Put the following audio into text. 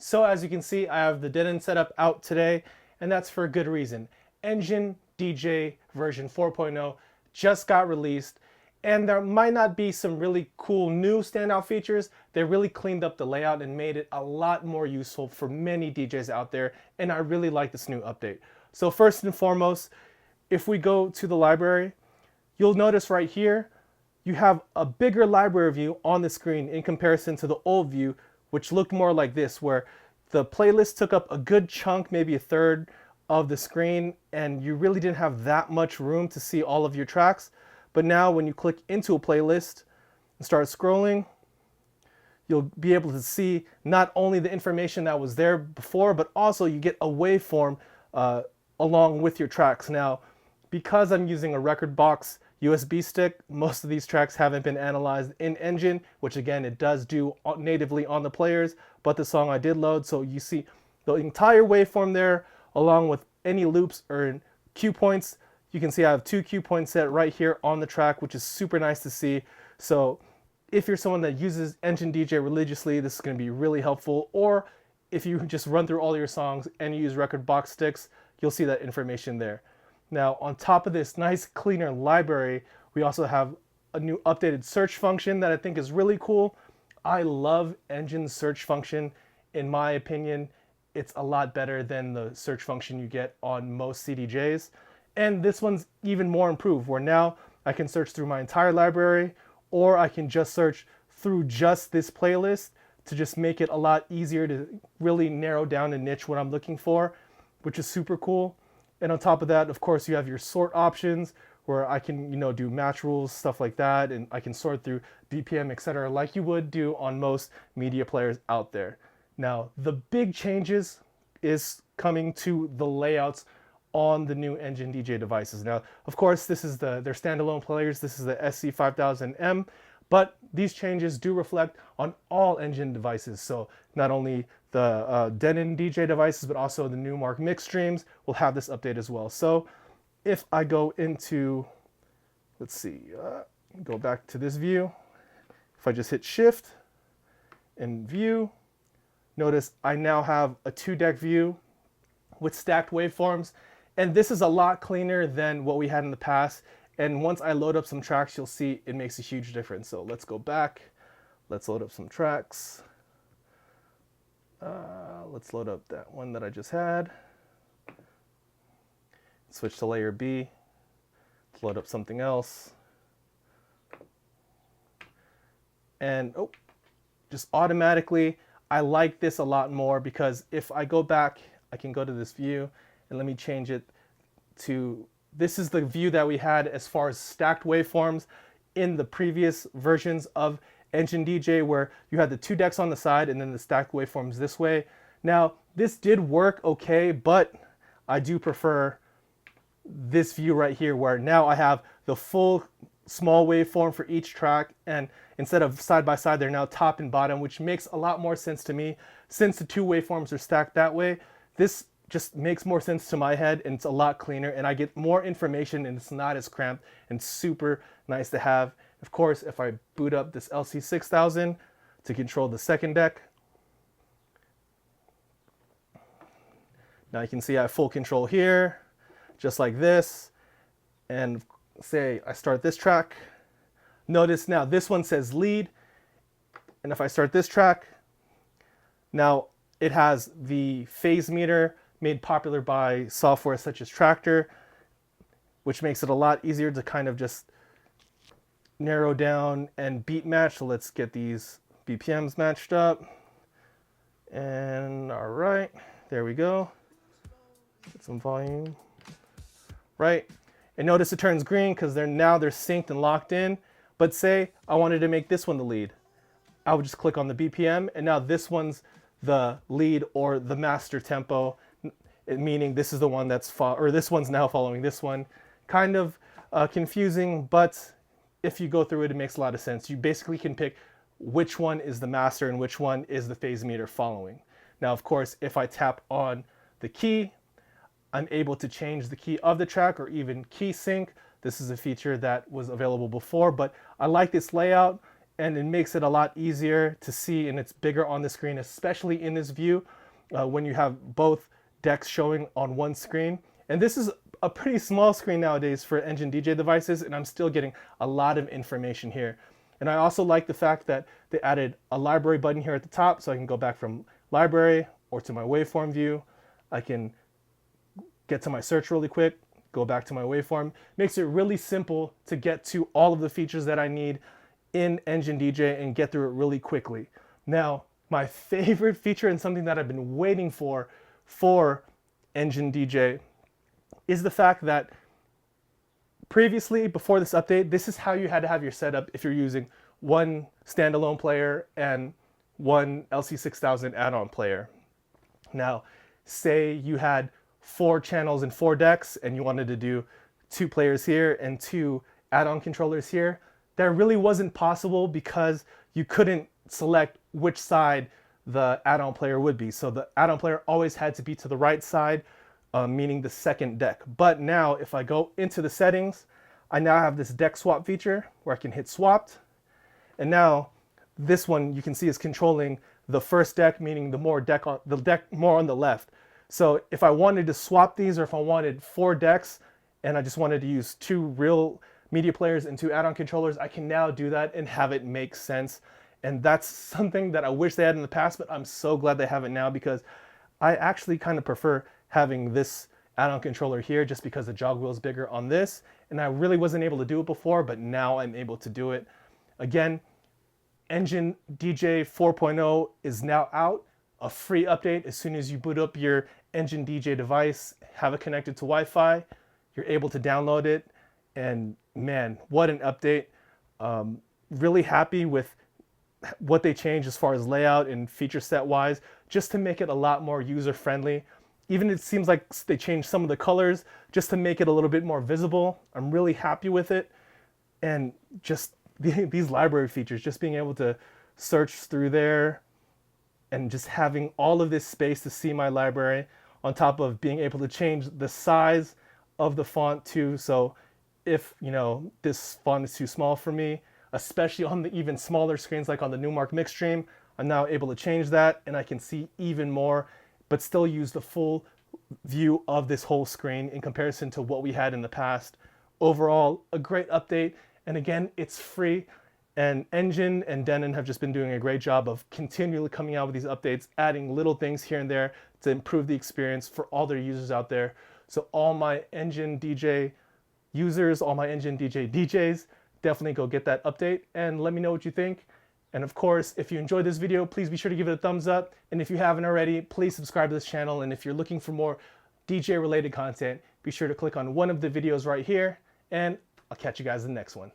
So as you can see, I have the Denon setup out today, and that's for a good reason. Engine DJ version 4.0 just got released, and there might not be some really cool new standout features. They really cleaned up the layout and made it a lot more useful for many DJs out there, and I really like this new update. So first and foremost, if we go to the library, you'll notice right here, you have a bigger library view on the screen in comparison to the old view, which looked more like this, where the playlist took up a good chunk, maybe a third of the screen, and you really didn't have that much room to see all of your tracks. But now when you click into a playlist and start scrolling, you'll be able to see not only the information that was there before, but also you get a waveform along with your tracks. Now, because I'm using a record box USB stick, most of these tracks haven't been analyzed in Engine, which again, it does do natively on the players, but the song I did load, so you see the entire waveform there, along with any loops or cue points. You can see I have 2 cue points set right here on the track, which is super nice to see. So if you're someone that uses Engine DJ religiously, this is going to be really helpful. Or if you just run through all your songs and you use record box sticks, you'll see that information there. Now, on top of this nice cleaner library, we also have a new updated search function that I think is really cool. I love Engine's search function. In my opinion, it's a lot better than the search function you get on most CDJs. And this one's even more improved, where now I can search through my entire library, or I can just search through just this playlist to just make it a lot easier to really narrow down and niche what I'm looking for, which is super cool. And on top of that, of course, you have your sort options where I can, do match rules, stuff like that, and I can sort through BPM, etc., like you would do on most media players out there. Now, the big changes is coming to the layouts on the new Engine DJ devices. Now, of course, this is their standalone players. This is the SC5000M, but these changes do reflect on all Engine devices. So not only the Denon DJ devices, but also the new Mark Mix streams will have this update as well. So if I go into, let's see, go back to this view. If I just hit Shift and View, notice I now have a 2-deck view with stacked waveforms. And this is a lot cleaner than what we had in the past. And once I load up some tracks, you'll see it makes a huge difference. So let's go back. Let's load up some tracks. Let's load up that one that I just had. Switch to layer B. Let's load up something else. And just automatically, I like this a lot more, because if I go back, I can go to this view and let me change it to, this is the view that we had as far as stacked waveforms in the previous versions of Engine DJ, where you had the 2 decks on the side and then the stacked waveforms this way. Now, this did work okay, but I do prefer this view right here, where now I have the full small waveform for each track, and instead of side by side, they're now top and bottom, which makes a lot more sense to me. Since the 2 waveforms are stacked that way, this just makes more sense to my head, and it's a lot cleaner, and I get more information, and it's not as cramped, and super nice to have. Of course, if I boot up this LC6000 to control the second deck, now you can see I have full control here, just like this. And say I start this track, notice now this one says lead, and if I start this track, now it has the phase meter made popular by software such as Tractor, which makes it a lot easier to kind of just narrow down and beat match. So let's get these BPMs matched up. And all right, there we go. Get some volume. Right, and notice it turns green because they're synced and locked in. But say I wanted to make this one the lead, I would just click on the BPM, and now this one's the lead or the master tempo, meaning this is the one that's this one's now following this one. Kind of confusing, but if you go through it, it makes a lot of sense. You basically can pick which one is the master and which one is the phase meter following. Now, of course, if I tap on the key, I'm able to change the key of the track or even key sync. This is a feature that was available before, but I like this layout, and it makes it a lot easier to see, and it's bigger on the screen, especially in this view when you have both decks showing on one screen. And this is a pretty small screen nowadays for Engine DJ devices, and I'm still getting a lot of information here. And I also like the fact that they added a library button here at the top, so I can go back from library or to my waveform view. I can get to my search really quick, go back to my waveform. Makes it really simple to get to all of the features that I need in Engine DJ and get through it really quickly. Now, my favorite feature and something that I've been waiting for Engine DJ is the fact that previously, before this update, this is how you had to have your setup if you're using one standalone player and one LC6000 add-on player. Now, say you had 4 channels and 4 decks and you wanted to do 2 players here and 2 add-on controllers here. That really wasn't possible because you couldn't select which side the add-on player would be. So the add-on player always had to be to the right side, meaning the second deck. But now if I go into the settings, I now have this deck swap feature where I can hit swapped. And now this one you can see is controlling the first deck, meaning the deck more on the left. So if I wanted to swap these, or if I wanted 4 decks and I just wanted to use 2 real media players and 2 add-on controllers, I can now do that and have it make sense. And that's something that I wish they had in the past, but I'm so glad they have it now, because I actually kind of prefer having this add-on controller here just because the jog wheel is bigger on this. And I really wasn't able to do it before, but now I'm able to do it. Again, Engine DJ 4.0 is now out. A free update as soon as you boot up your Engine DJ device, have it connected to Wi-Fi, you're able to download it. And man, what an update. Really happy with what they changed as far as layout and feature set wise, just to make it a lot more user friendly. Even it seems like they changed some of the colors just to make it a little bit more visible. I'm really happy with it. And just these library features, just being able to search through there and just having all of this space to see my library, on top of being able to change the size of the font too. So if, you know, this font is too small for me, especially on the even smaller screens like on the Newmark Mix Stream, I'm now able to change that and I can see even more, but still use the full view of this whole screen in comparison to what we had in the past. Overall, a great update. And again, it's free. And Engine and Denon have just been doing a great job of continually coming out with these updates, adding little things here and there to improve the experience for all their users out there. So all my Engine DJ users, all my Engine DJ DJs, definitely go get that update and let me know what you think. And of course, if you enjoyed this video, please be sure to give it a thumbs up. And if you haven't already, please subscribe to this channel. And if you're looking for more DJ related content, be sure to click on one of the videos right here. And I'll catch you guys in the next one.